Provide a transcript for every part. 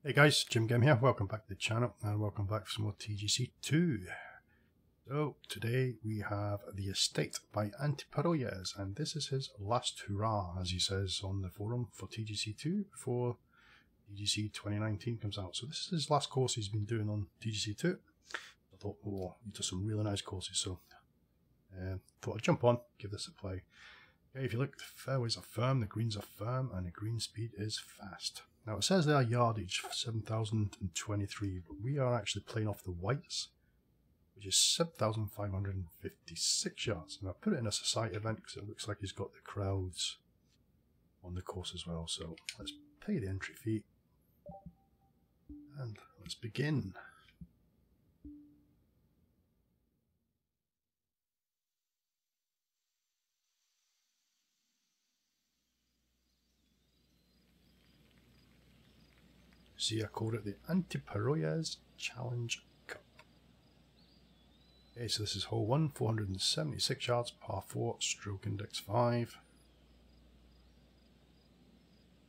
Hey guys, Jim Game here. Welcome back to the channel and welcome back for some more TGC2. So today we have The Estate by Antiparosjez, and this is his last hurrah, as he says on the forum, for TGC2 before TGC 2019 comes out. So this is his last course he's been doing on TGC2. I thought, oh, he does some really nice courses, so thought I'd jump on, give this a play. Okay, if you look, the fairways are firm, the greens are firm, and the green speed is fast. Now it says there yardage 7,023, but we are actually playing off the whites, which is 7,556 yards. And I put it in a society event because it looks like he's got the crowds on the course as well. So let's pay the entry fee and let's begin. See, I called it the Antiparosjez Challenge Cup. Okay, so this is hole 1, 476 yards, par 4, stroke index 5.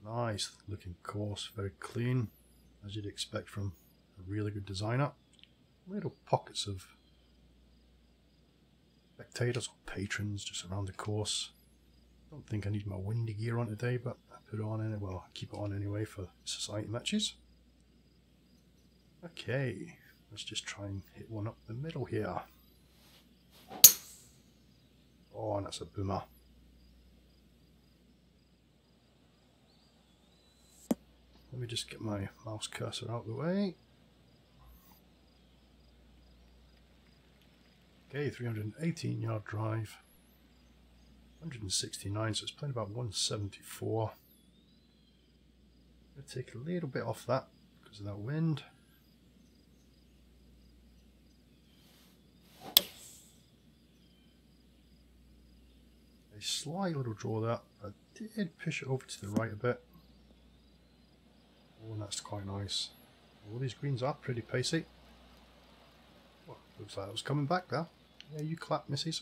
Nice looking course, very clean, as you'd expect from a really good designer. Little pockets of spectators or patrons just around the course. Don't think I need my windy gear on today, but I put it on anyway. Well, I keep it on anyway for society matches. Okay, let's just try and hit one up the middle here. Oh, and that's a boomer. Let me just get my mouse cursor out of the way. Okay, 318 yard drive. 169, so it's playing about 174. I'm going to take a little bit off that because of that wind. A slight little draw there. I did push it over to the right a bit. Oh, and that's quite nice. All these greens are pretty pacey. Well, looks like it was coming back there. Yeah, you clap, misses.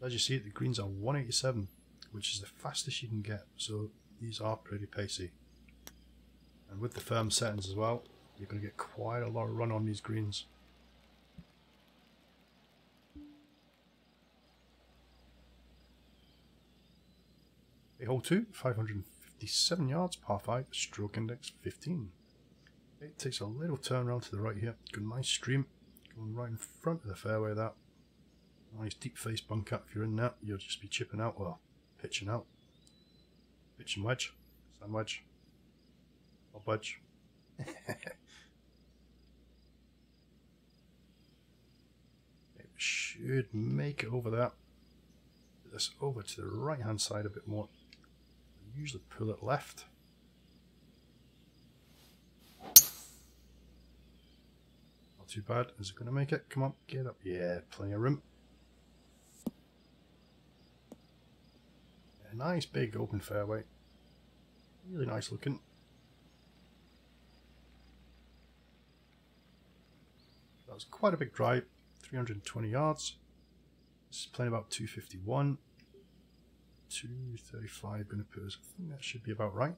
As you see, the greens are 187, which is the fastest you can get, so these are pretty pacey. And with the firm settings as well, you're going to get quite a lot of run on these greens. Okay, hole 2, 557 yards, par 5, stroke index 15. It takes a little turn around to the right here. Good, nice stream going right in front of the fairway there. Nice deep face bunker. If you're in that, you'll just be chipping out, well, pitching out. Pitch and wedge. Sand wedge. Or wedge. It should make it over there. Put this over to the right hand side a bit more. I usually pull it left. Not too bad. Is it going to make it? Come on, get up. Yeah, plenty of room. A nice big open fairway, really nice looking. That was quite a big drive, 320 yards. This is playing about 251, 235 going to put us. I think that should be about right.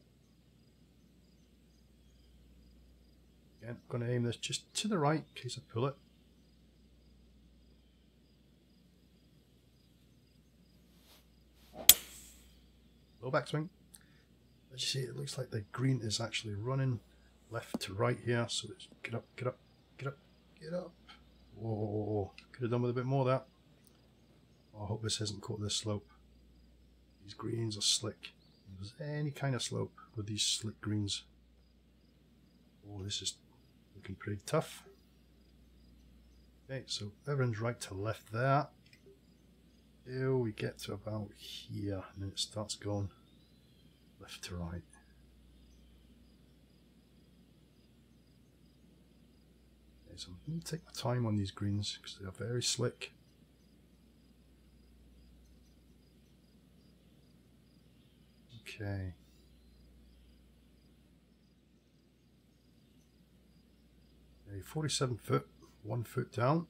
Again, I'm going to aim this just to the right in case I pull it. Low backswing. As you see, it looks like the green is actually running left to right here, so it's get up, get up, get up, get up. Whoa, could have done with a bit more of that. Oh, I hope this hasn't caught this slope. These greens are slick. If there's any kind of slope with these slick greens. Oh, this is looking pretty tough. Okay, so everyone's right to left there. Till we get to about here, and then it starts going left to right. Okay, so I'm going to take my time on these greens because they are very slick. Okay. Okay, 47 foot, 1 foot down.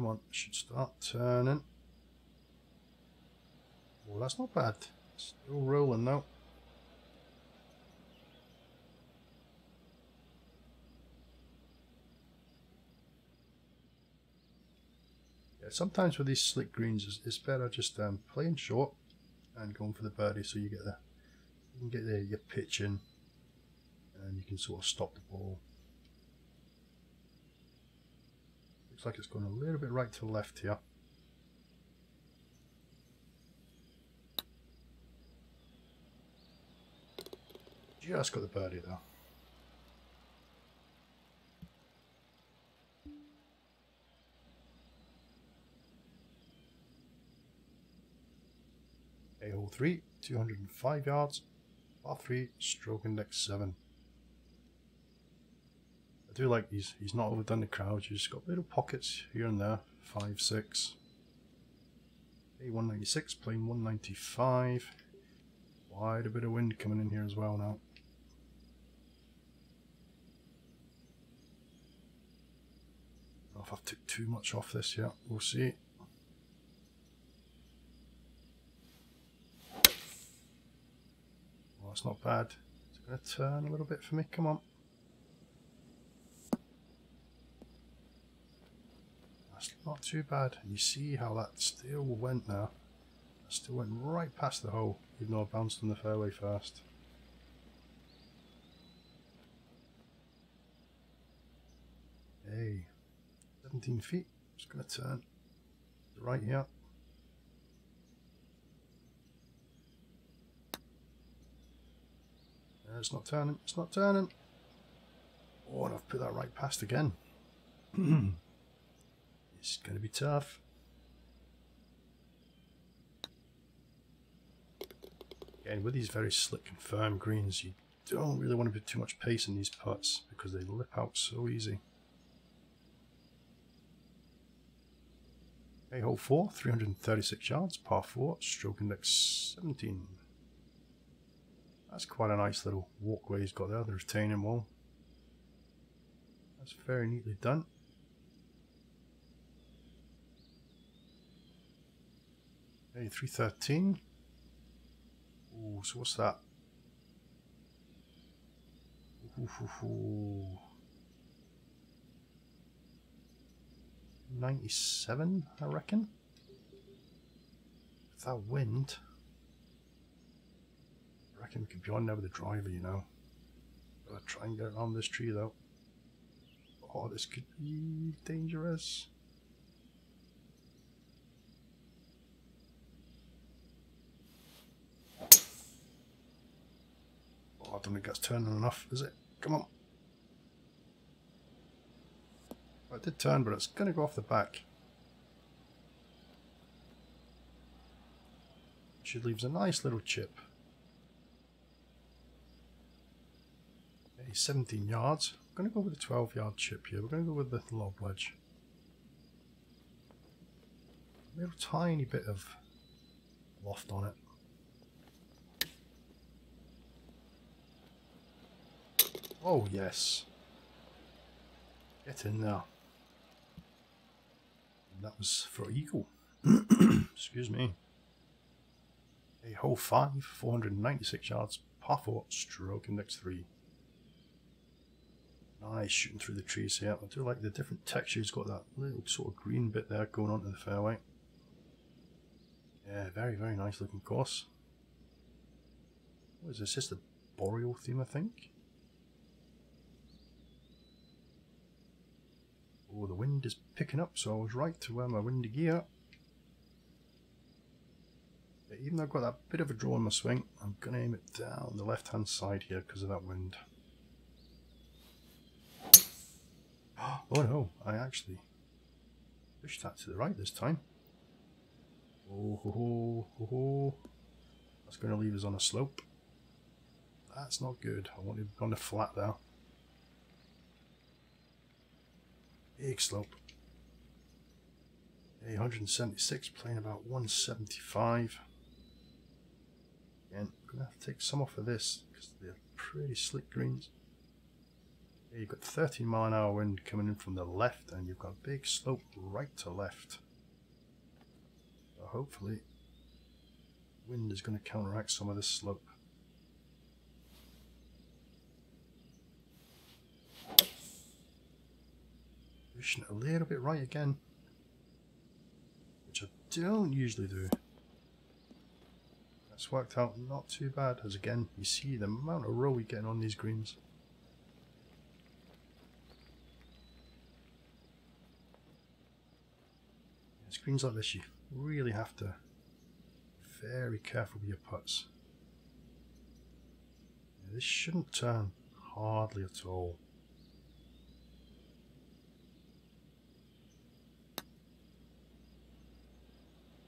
come on. Should start turning. Oh, that's not bad. Still rolling now. Yeah, sometimes with these slick greens, it's better just playing short and going for the birdie, so you can get your pitch in, and you can sort of stop the ball. Looks like it's going a little bit right to left here. Just got the birdie though. Hole 3, 205 yards, par 3, stroke index 7. I do like he's not overdone the crowd. He's got little pockets here and there. 5, 6. A196, playing 195. Quite a bit of wind coming in here as well now. I don't know if I've took too much off this yet. We'll see. Well, it's not bad. It's going to turn a little bit for me. Come on. That's not too bad. You see how that still went there. That still went right past the hole, even though I bounced on the fairway first. Hey, 17 feet. Just going to turn right here. It's not turning. It's not turning. Oh, and I've put that right past again. It's going to be tough. Again, with these very slick and firm greens, you don't really want to put too much pace in these putts because they lip out so easy. Okay, hole 4, 336 yards, par 4, stroke index 17. That's quite a nice little walkway he's got there, the retaining wall. That's very neatly done. Okay, 313. Ooh, so what's that? Ooh. 97, I reckon. With that wind, I reckon we could be on there with the driver, you know. Gotta try and get around this tree though. Oh, this could be dangerous. Oh, I don't think that's turning enough, is it? Come on. Well, it did turn, but it's going to go off the back. Which leaves a nice little chip. Okay, 17 yards. I'm going to go with a 12-yard chip here. We're going to go with the lob wedge. A little tiny bit of loft on it. Oh, yes. Get in there. And that was for eagle. Excuse me. A hole 5, 496 yards, par 4, stroke index 3. Nice shooting through the trees here. I do like the different texture. It's got that little sort of green bit there going onto the fairway. Yeah, very, very nice looking course. What is this? Just a boreal theme, I think. Oh, the wind is picking up, so I was right to wear my windy gear. But even though I've got that bit of a draw in my swing, I'm going to aim it down the left-hand side here because of that wind. Oh no, I actually pushed that to the right this time. Oh, ho, ho, ho, ho. That's going to leave us on a slope. That's not good. I wanted to be on the flat there. Big slope. 176, playing about 175. Again, I'm going to have to take some off of this because they're pretty slick greens. You've got 13-mile-an-hour wind coming in from the left, and you've got a big slope right to left. So hopefully, wind is going to counteract some of this slope. Pushing it a little bit right again, which I don't usually do. That's worked out not too bad, as again, you see the amount of roll we're getting on these greens. Greens like this, you really have to be very careful with your putts. Yeah, this shouldn't turn hardly at all.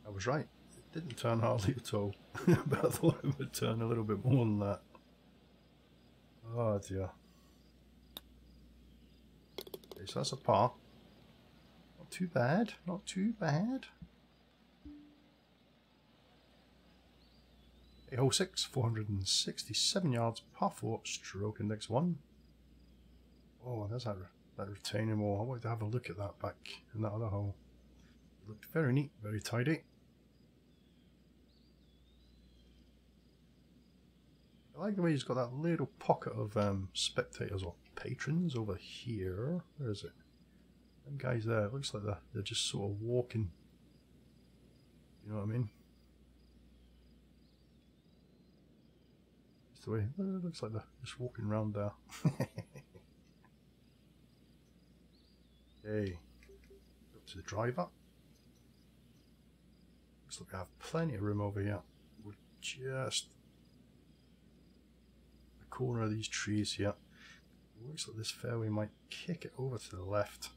I was right, it didn't turn hardly at all, but I thought it would turn a little bit more than that. Oh dear. Okay, so that's a par. Not too bad, not too bad. Hole 6, 467 yards, par 4, stroke index 1. Oh, there's that retaining wall. I wanted to have a look at that back in that other hole. It looked very neat, very tidy. I like the way he's got that little pocket of spectators or patrons over here. Where is it? Them guys there, it looks like they're just sort of walking. You know what I mean? Just the way, it looks like they're just walking around there. Okay, up to the driver. Looks like we have plenty of room over here. We're just the corner of these trees here. Looks like this fairway might kick it over to the left.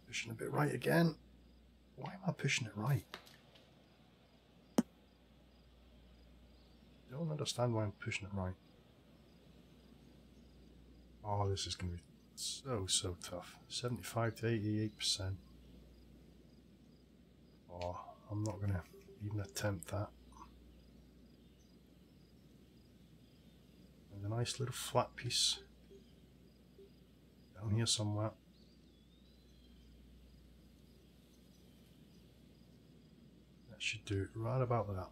Pushing a bit right again. Why am I pushing it right? I don't understand why I'm pushing it right. Oh, this is going to be so tough. 75 to 88%. Oh, I'm not going to even attempt that. And a nice little flat piece down here somewhere. That should do it right about that.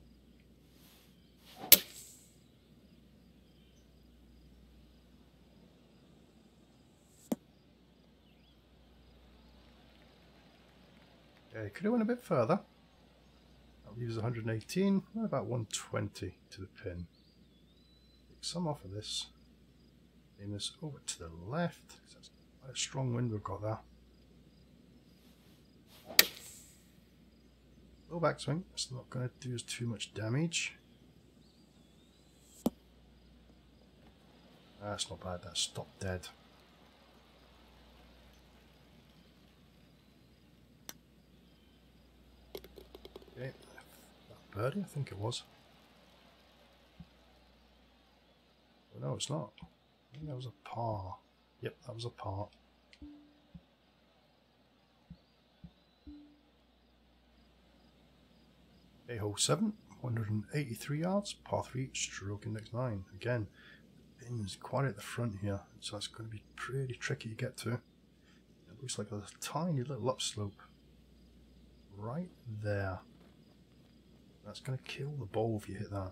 Okay, could have went a bit further. That leaves 118, about 120 to the pin. Take some off of this. Aim this over to the left. That's quite a strong wind we've got there. Low backswing. It's not going to do us too much damage. That's not bad. That stopped dead. Okay, that birdie, I think it was. Oh, no, it's not. I think that was a par. Yep, that was a par. Okay, hole 7, 183 yards, par 3, stroke index 9. Again, the pin's quite at the front here, so it's going to be pretty tricky to get to. It looks like a tiny little upslope right there. That's going to kill the ball if you hit that.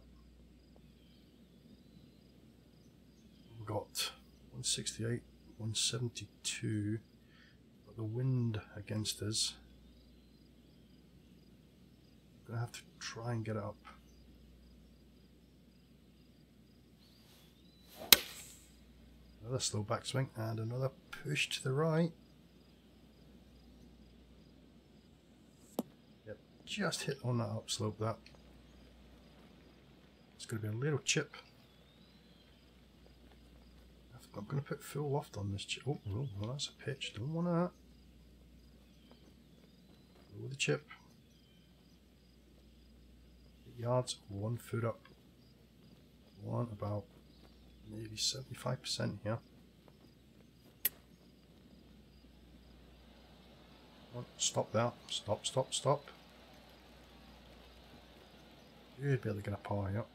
We've got 168, 172, got the wind against us. We're going to have to try and get it up. Another slow backswing and another push to the right. Just hit on that upslope that. It's going to be a little chip. I'm going to put full loft on this chip. Oh, well, that's a pitch. Don't want that. Lower the chip. 8 yards, 1 foot up. Want about maybe 75% here. Stop there. Stop. Should be able to get a pie up.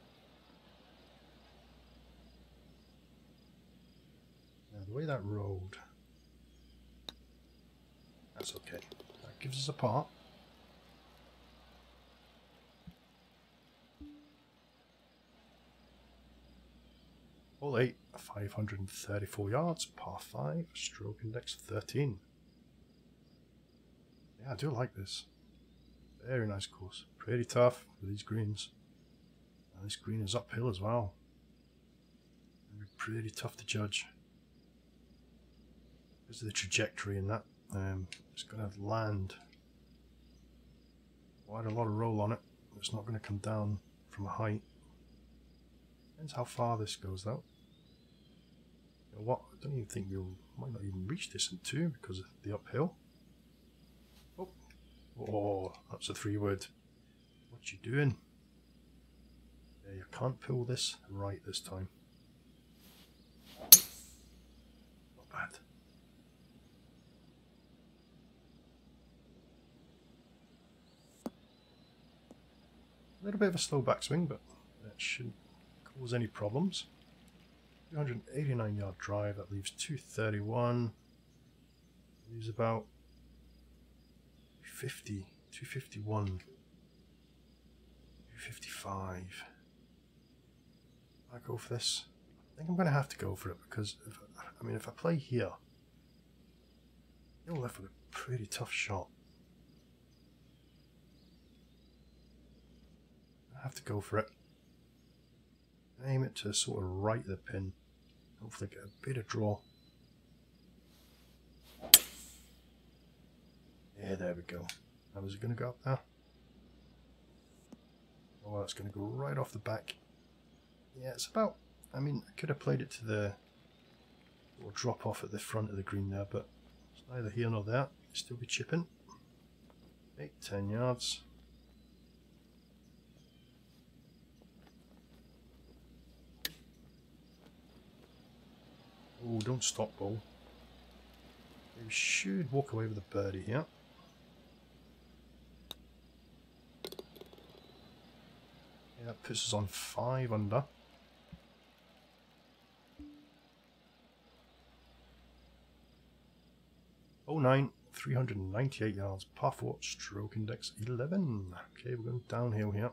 Now the way that rolled, that's okay. That gives us a par. Hole 8, 534 yards, par 5, stroke index 13. Yeah, I do like this. Very nice course. Pretty tough with these greens. And this green is uphill as well. It'll be pretty tough to judge. Because of the trajectory in that. It's going to land quite a lot of roll on it. It's not going to come down from a height. Depends how far this goes though. You know what? I don't even think might not even reach this in 2 because of the uphill. Oh, that's a 3-word. What you doing? Yeah, you can't pull this right this time. Not bad. A little bit of a slow backswing, but that shouldn't cause any problems. 289 yard drive, that leaves 231. Leaves about 50, 251, 255. I go for this. I think I'm going to have to go for it because if I play here, you're left with a pretty tough shot. I have to go for it. Aim it to sort of right of the pin. Hopefully get a bit of draw. Yeah, there we go. How is it going to go up there? Oh, that's going to go right off the back. Yeah, it's about... I could have played it to the... or drop off at the front of the green there, but it's neither here nor there. Still be chipping. 8, 10 yards. Oh, don't stop, ball. We should walk away with a birdie here. Yeah, that puts us on 5 under. Oh, 9, 398 yards, par 4, stroke index 11. Okay, we're going downhill here.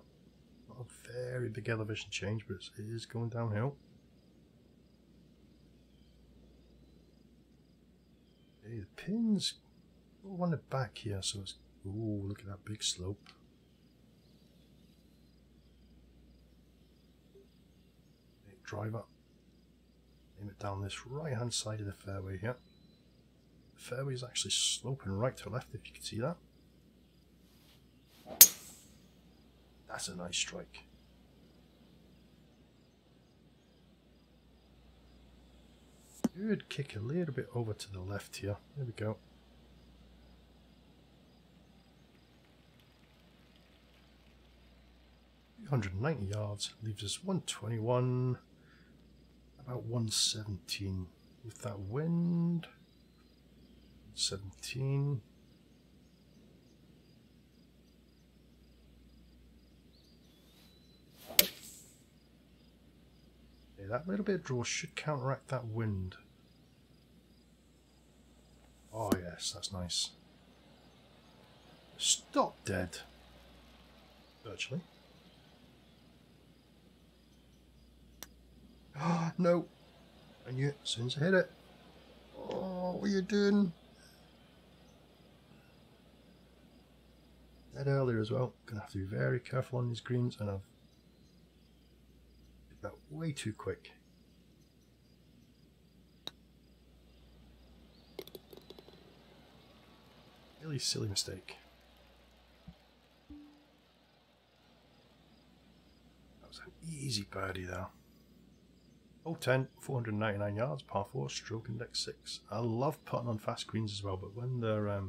Not a very big elevation change, but it is going downhill. Okay, the pins all on the back here, so it's... Ooh, look at that big slope. Okay, drive up. Aim it down this right hand side of the fairway here. The fairway is actually sloping right to left, if you can see that. That's a nice strike. Good kick a little bit over to the left here. There we go. $190 yards, leaves us 121, about 117 with that wind. 17. Okay, that little bit of draw should counteract that wind. Oh yes, that's nice. Stop dead. Virtually. Oh, no. I knew it as soon as I hit it. Oh, what are you doing? Dead earlier as well. Gonna have to be very careful on these greens, and I've did that way too quick. Really silly mistake. That was an easy birdie there. Oh, 10, 499 yards, par 4, stroke index 6. I love putting on fast greens as well, but when they're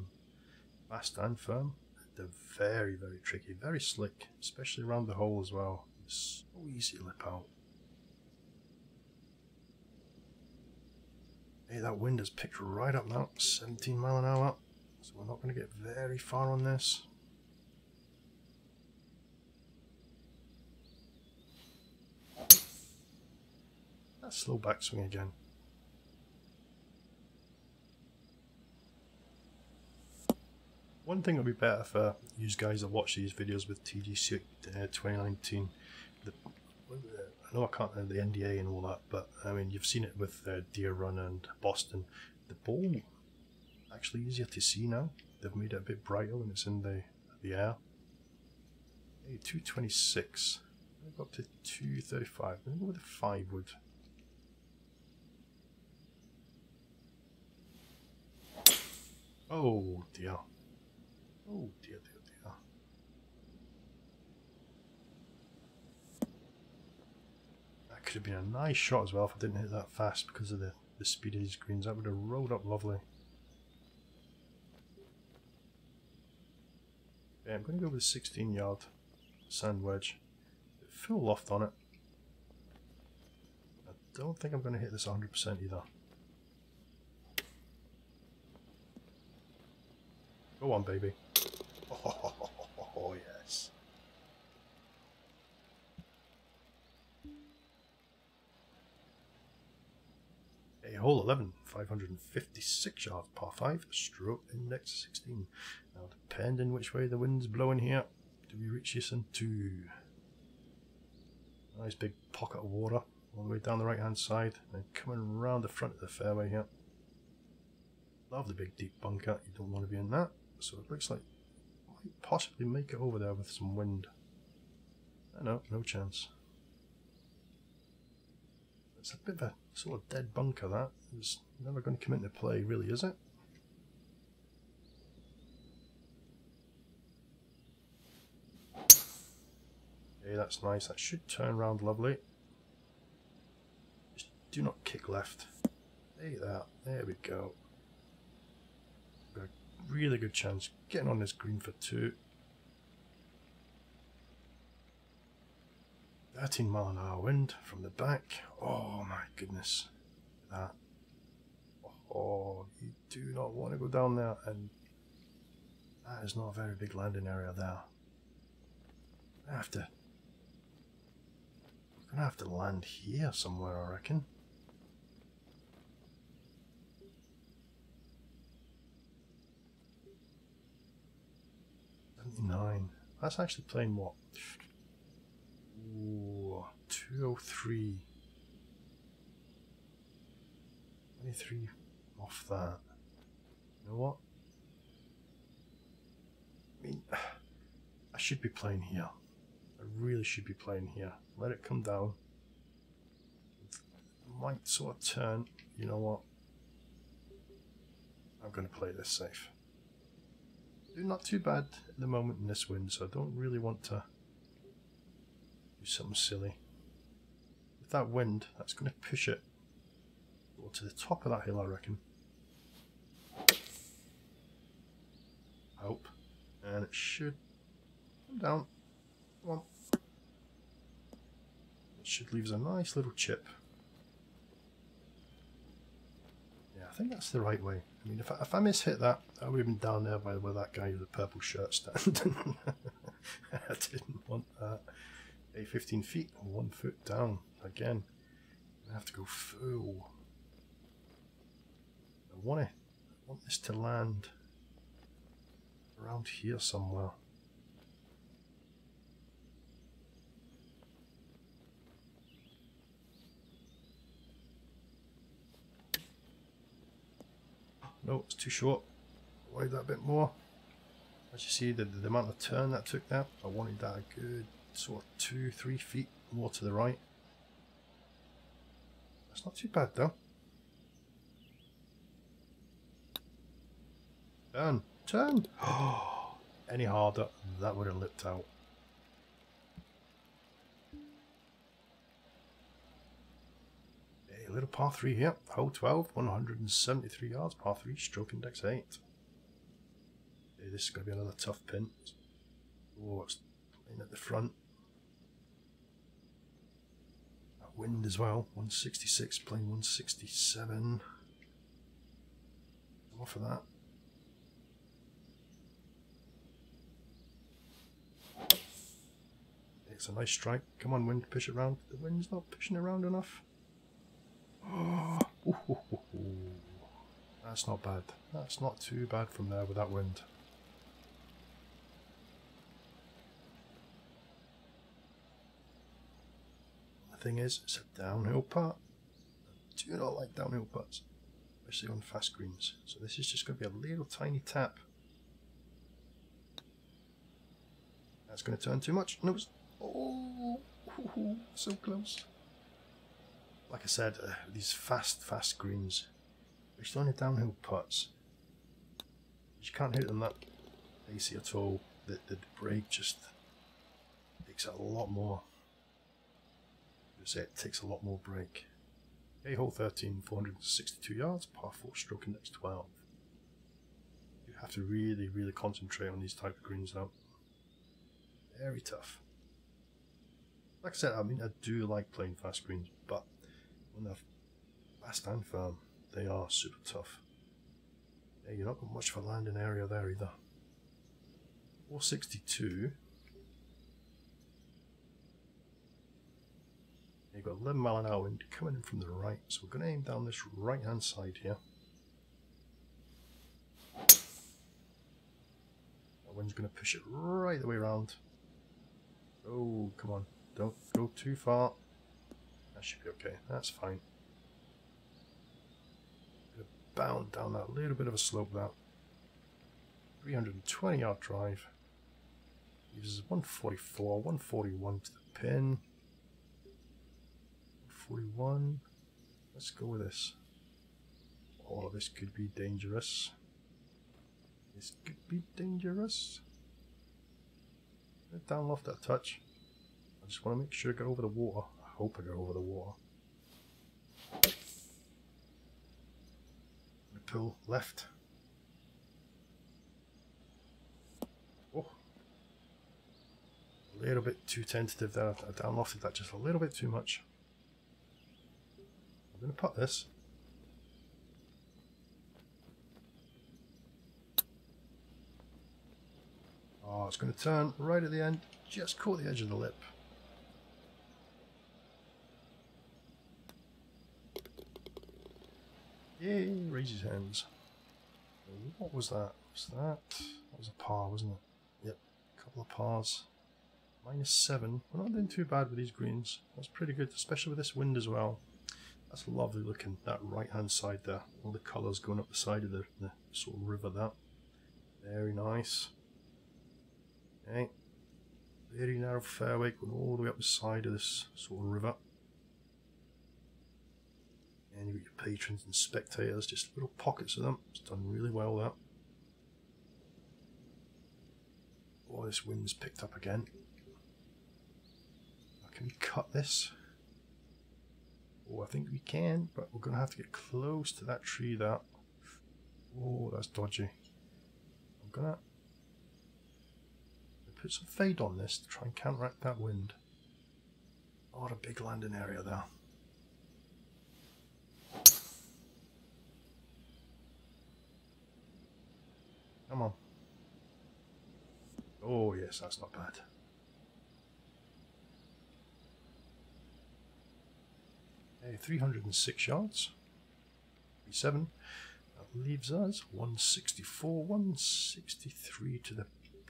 fast and firm, they're very, very tricky, very slick, especially around the hole as well. It's so easy to lip out. Hey, that wind has picked right up now, 17 mile an hour, so we're not going to get very far on this. That slow backswing again. One thing that would be better for you guys that watch these videos with TGC 2019, I know I can't the NDA and all that, but I mean you've seen it with Deer Run and Boston. The ball actually easier to see now. They've made it a bit brighter when it's in the air. Hey, 226. I'll go up to 235. I'm going to go with a 5 wood. Oh dear. Oh dear, dear, dear. That could have been a nice shot as well if I didn't hit that fast because of the speed of these greens. That would have rolled up lovely. Okay, I'm going to go with a 16-yard sand wedge. Full loft on it. I don't think I'm going to hit this 100% either. Go on, baby. Oh, yes. A hole 11, 556 yards, par 5, stroke index 16. Now, depending which way the wind's blowing here, do we reach this in 2? Nice big pocket of water all the way down the right hand side and coming around the front of the fairway here. Love the big deep bunker, you don't want to be in that. So it looks like I might possibly make it over there with some wind. No, no chance. It's a bit of a sort of dead bunker that. It's never going to come into play really, is it? Okay, that's nice. That should turn around lovely. Just do not kick left. There we go. Got a really good chance getting on this green for 2. 13-mile-an-hour wind from the back. Oh my goodness. That. Oh, you do not want to go down there, and that is not a very big landing area there. I'm gonna have to land here somewhere, I reckon. $79. That's actually playing what? Ooh, 203. 23 off that. You know what? I mean, I should be playing here. I really should be playing here. Let it come down. Might sort of turn. You know what? I'm going to play this safe. Not too bad at the moment in this wind, so I don't really want to do something silly. With that wind, that's going to push it to the top of that hill, I reckon. Hope. And it should come down. Come on. It should leave us a nice little chip. Yeah, I think that's the right way. I mean, if I mishit that, I would have been down there by where that guy with the purple shirt standing. I didn't want that. 15 feet, 1 foot down. Again, I have to go full. I want this to land around here somewhere. No, it's too short. Wide that a bit more. As you see, the amount of turn that took there, I wanted that a good sort of 2-3 feet more to the right. That's not too bad though. Turn! Oh, any harder, that would have lipped out. A little par 3 here, hole 12, 173 yards, par 3, stroke index 8. Okay, this is going to be another tough pin. Oh, it's in at the front. That wind as well, 166 playing 167. Off of that. It's a nice strike. Come on, wind, push it round. The wind's not pushing it around enough. That's not bad. That's not too bad from there with that wind. The thing is, it's a downhill putt. I do not like downhill putts, especially on fast greens. So this is just going to be a little tiny tap. That's going to turn too much. And it was, oh, so close. Like I said, these fast greens, especially on the downhill putts, you can't hit them that pacey at all. The break just takes a lot more. It takes a lot more break. Okay, hole 13, 462 yards, par 4, stroke index 12. You have to really concentrate on these type of greens now. Very tough. Like I said, I mean, I do like playing fast greens, but when they're fast and firm, they are super tough. Yeah, you're not got much of a landing area there either. 462. You've got 11 mile an hour wind coming in from the right, so we're going to aim down this right hand side here. That wind's going to push it right the way around. Oh, come on, don't go too far. That should be okay, that's fine. Going to bound down that little bit of a slope there. 320 yard drive. Uses 144, 141 to the pin. 41. Let's go with this. Oh, this could be dangerous. This could be dangerous. Down loft that touch. I just want to make sure I get over the water. I hope I get over the water. Pull left. Oh, a little bit too tentative there. I down lofted that just a little bit too much. I'm going to putt this. Oh, it's going to turn right at the end. Just caught the edge of the lip. Yay, raise his hands. What was that? That was a par, wasn't it? Yep, a couple of pars. -7. We're not doing too bad with these greens. That's pretty good, especially with this wind as well. That's lovely looking, that right hand side there. All the colours going up the side of the sort of river there. Very nice. Okay. Very narrow fairway going all the way up the side of this sort of river. And you've got your patrons and spectators, just little pockets of them. It's done really well there. Oh, this wind's picked up again. Can we cut this? Oh, I think we can, but we're going to have to get close to that tree there. Oh, that's dodgy. I'm going to put some fade on this to try and counteract that wind. Oh, what a big landing area there. Come on. Oh, yes, that's not bad. Okay, 306 yards. 37. That leaves us 164, 163 to the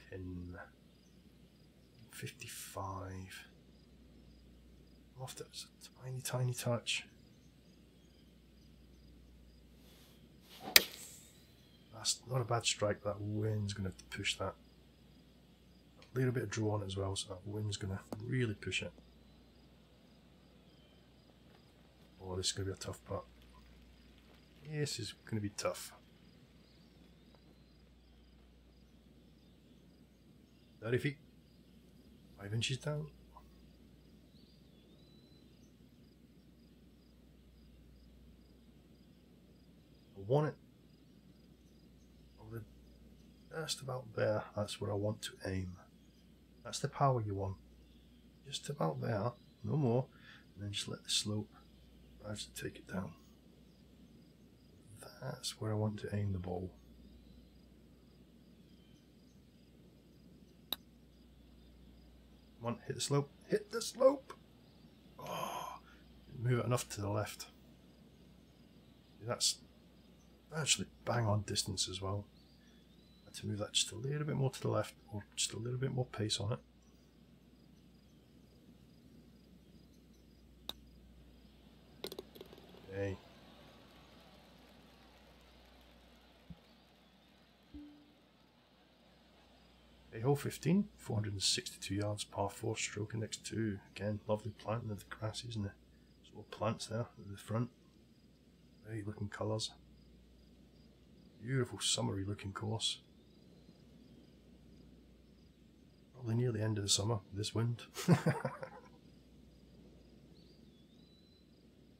pin. 55. Off that's a tiny touch. That's not a bad strike. That wind's going to push that. A little bit of draw on it as well, so that wind's going to really push it. Oh, this is going to be a tough putt. This is going to be tough. 30 feet. 5 inches down. I want it over just about there. That's where I want to aim. That's the power you want. Just about there, no more. And then just let the slope gradually take it down. That's where I want to aim the ball. Come on, hit the slope. Hit the slope! Oh, didn't move it enough to the left. That's actually bang on distance as well. I had to move that just a little bit more to the left, or just a little bit more pace on it. Okay. Okay, hole 15, 462 yards, par 4, stroke index 2. Again, lovely planting of the grasses and the sort of plants there at the front. Great looking colours. Beautiful summery looking course. Probably near the end of the summer with this wind.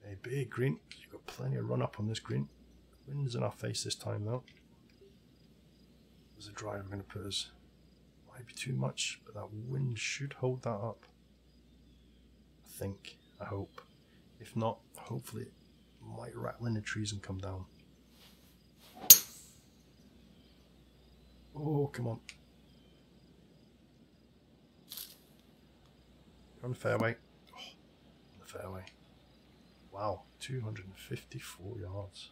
A big green. You've got plenty of run up on this green. Wind's in our face this time though. There's a driver going to put us. Might be too much, but that wind should hold that up. I think. I hope. If not, hopefully it might rattle in the trees and come down. Oh, come on. You're on the fairway. Oh, on the fairway. Wow, 254 yards.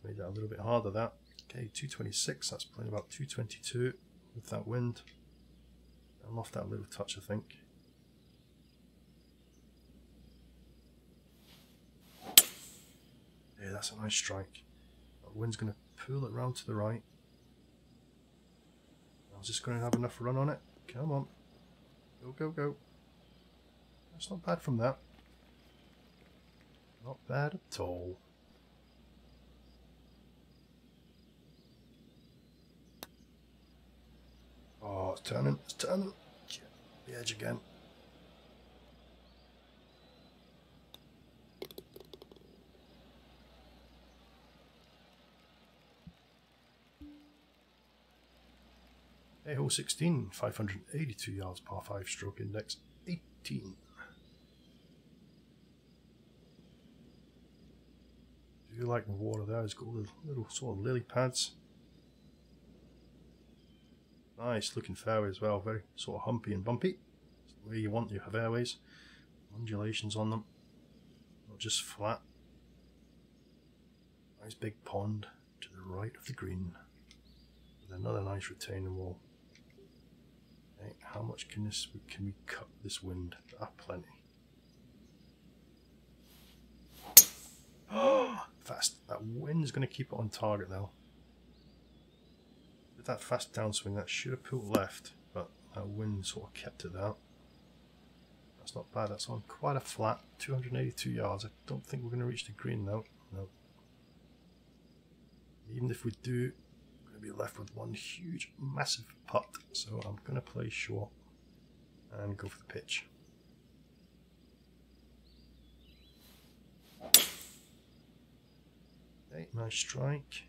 Made that a little bit harder, that. Okay, 226, that's playing about 222 with that wind. I'm off that a little touch, I think. Yeah, that's a nice strike. That wind's going to pull it round to the right. I was just going to have enough run on it. Come on. Go, go, go. That's not bad from that. Not bad at all. Oh, it's turning, it's turning. The edge again. Hole 16, 582 yards, par 5, stroke index 18. I do like the water there, it's got little sort of lily pads. Nice looking fairway as well, very sort of humpy and bumpy. It's the way you want your fairways. Undulations on them, not just flat. Nice big pond to the right of the green with another nice retaining wall. Okay, how much can we cut this wind? Plenty. Fast. That wind's going to keep it on target though. With that fast downswing, that should have pulled left, but that wind sort of kept it out. That's not bad. That's on quite a flat 282 yards. I don't think we're going to reach the green though. No. Even if we do, we're going to be left with one huge, massive putt. So I'm going to play short and go for the pitch. Okay, nice strike.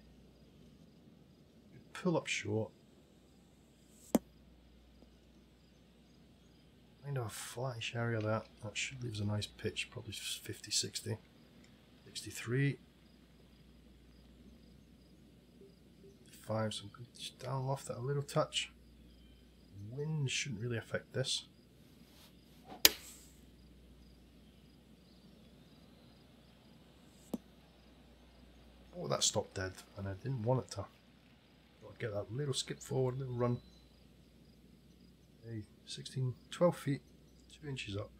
Pull up short. Kind of a flattish area there. That should leave us a nice pitch, probably 50, 60, 63. 5, so I'm going to just down loft that a little touch. Wind shouldn't really affect this. Oh, that stopped dead, and I didn't want it to. Got to get that little skip forward, little run. Okay, 16, 12 feet, 2 inches up.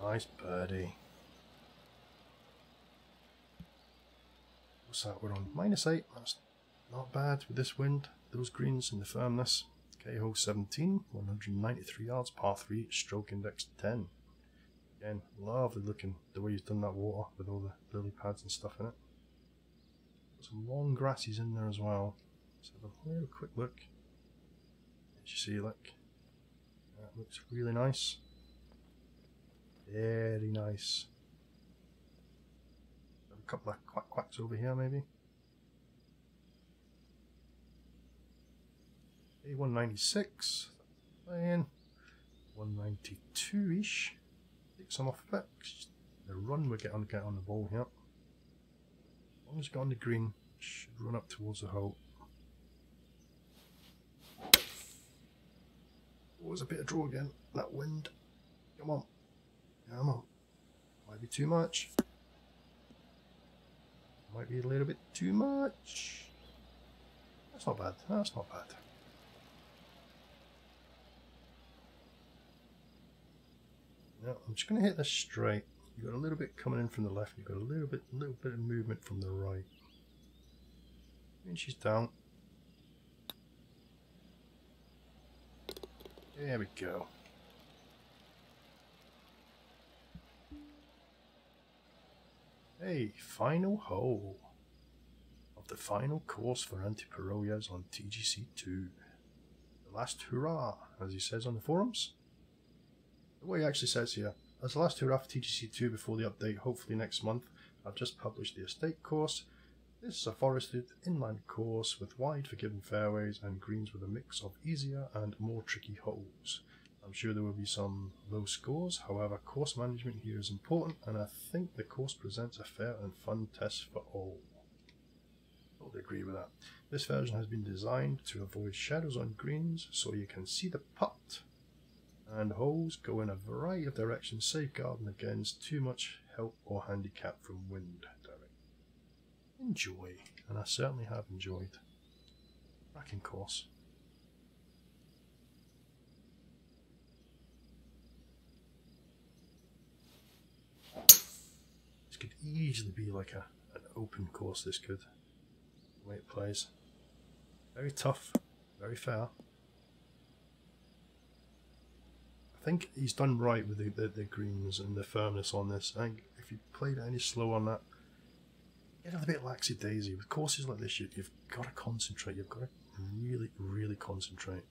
Nice birdie. What's that? We're on -8. That's not bad with this wind, those greens and the firmness. Okay, hole 17, 193 yards, par 3, stroke index 10. Again, lovely looking the way he's done that water with all the lily pads and stuff in it. Got some long grasses in there as well. Let's have a little quick look. As you see, look, that looks really nice. Very nice. A couple of quacks over here maybe. Okay, 196. Playing 192-ish. Take some off of it. The run we're getting on the ball here. As long as you get on the green, should run up towards the hole. Oh, there's a bit of draw again. That wind. Come on. Come on. Might be too much. Might be a little bit too much. That's not bad. That's not bad. Now I'm just going to hit this straight. You've got a little bit coming in from the left. You've got a little bit of movement from the right. And she's down. There we go. Hey, final hole of the final course for Antiparosjez on TGC2. The last hurrah, as he says on the forums. The way he actually says here, as the last hurrah for TGC2 before the update, hopefully next month, I've just published the estate course. This is a forested inland course with wide forgiving fairways and greens with a mix of easier and more tricky holes. I'm sure there will be some low scores, however course management here is important and I think the course presents a fair and fun test for all. I totally agree with that. This version has been designed to avoid shadows on greens so you can see the putt, and holes go in a variety of directions, safeguarding against too much help or handicap from wind. Enjoy, and I certainly have enjoyed. Cracking course. This could easily be like an open course, this could, the way it plays. Very tough, very fair. I think he's done right with the greens and the firmness on this. I think if you played any slow on that, get a bit laxy-daisy. With courses like this, you've got to concentrate. You've got to really, really concentrate.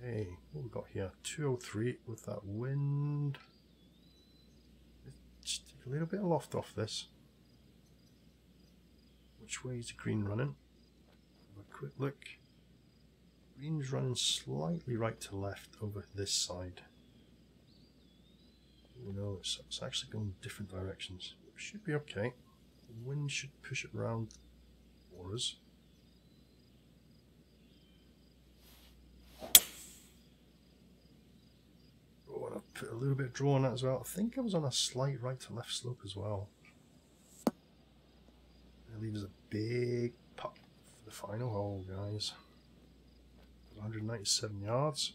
Hey, what we got here? 203 with that wind. Just take a little bit of loft off this. Which way is the green running? Have a quick look. Green's running slightly right to left over this side. Oh no, it's actually going different directions. It should be okay. The wind should push it round for us. Oh, and I've put a little bit of draw on that as well. I think I was on a slight right to left slope as well. That leaves a big putt for the final hole, guys. 197 yards.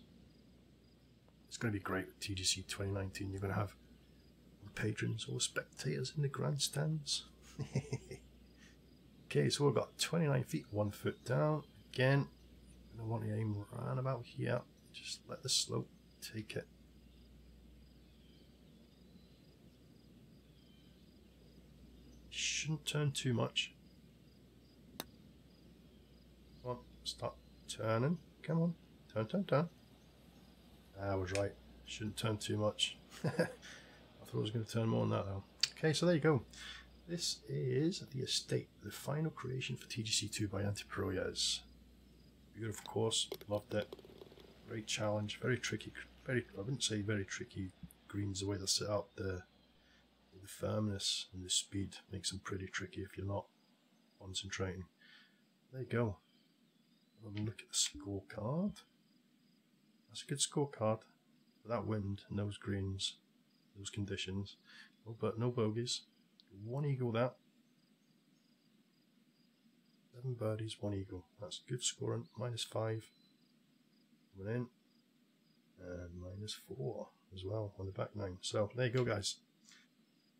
It's going to be great with TGC 2019. You're going to have the patrons or spectators in the grandstands. Okay, so we've got 29 feet, 1 foot down. Again, I don't want to aim around about here. Just let the slope take it. Shouldn't turn too much. Come on, start turning. Come on, turn, turn, turn. I was right. Shouldn't turn too much. I thought I was going to turn more on that though. Okay, so there you go. This is the estate, the final creation for TGC2 by Antiparosjez. Beautiful course, loved it. Great challenge, very tricky. I wouldn't say very tricky greens. The way they set up the firmness and the speed makes them pretty tricky if you're not concentrating. There you go. Have a look at the scorecard. That's a good scorecard for that wind and those greens, those conditions. Oh, but no bogeys. 1 eagle that. 7 birdies, 1 eagle. That's good scoring. -5 coming in. And -4 as well on the back 9. So there you go, guys.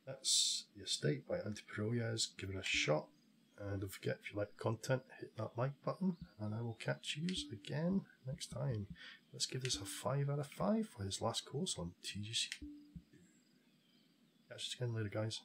That's the estate by Antiparosjez. Give it a shot. And don't forget, if you like the content, hit that like button, and I will catch you again next time. Let's give this a 5 out of 5 for this last course on TGC. Catch you again later, guys.